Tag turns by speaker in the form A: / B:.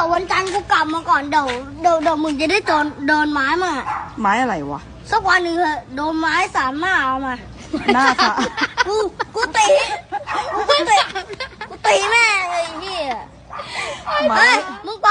A: ยววันจันทร์กูกลับมาก่อนเดี๋ยวมึงจะได้โดนไม้มา
B: ไม้อะไรวะ
A: สักวันหนึ่งเถอะโดนไม้สามหน้าเอามา
B: หน้าค่ะ
A: กูตีแม่งเลยไอ้เหี้ย
B: ไม้
A: เฮ้ยมึงไป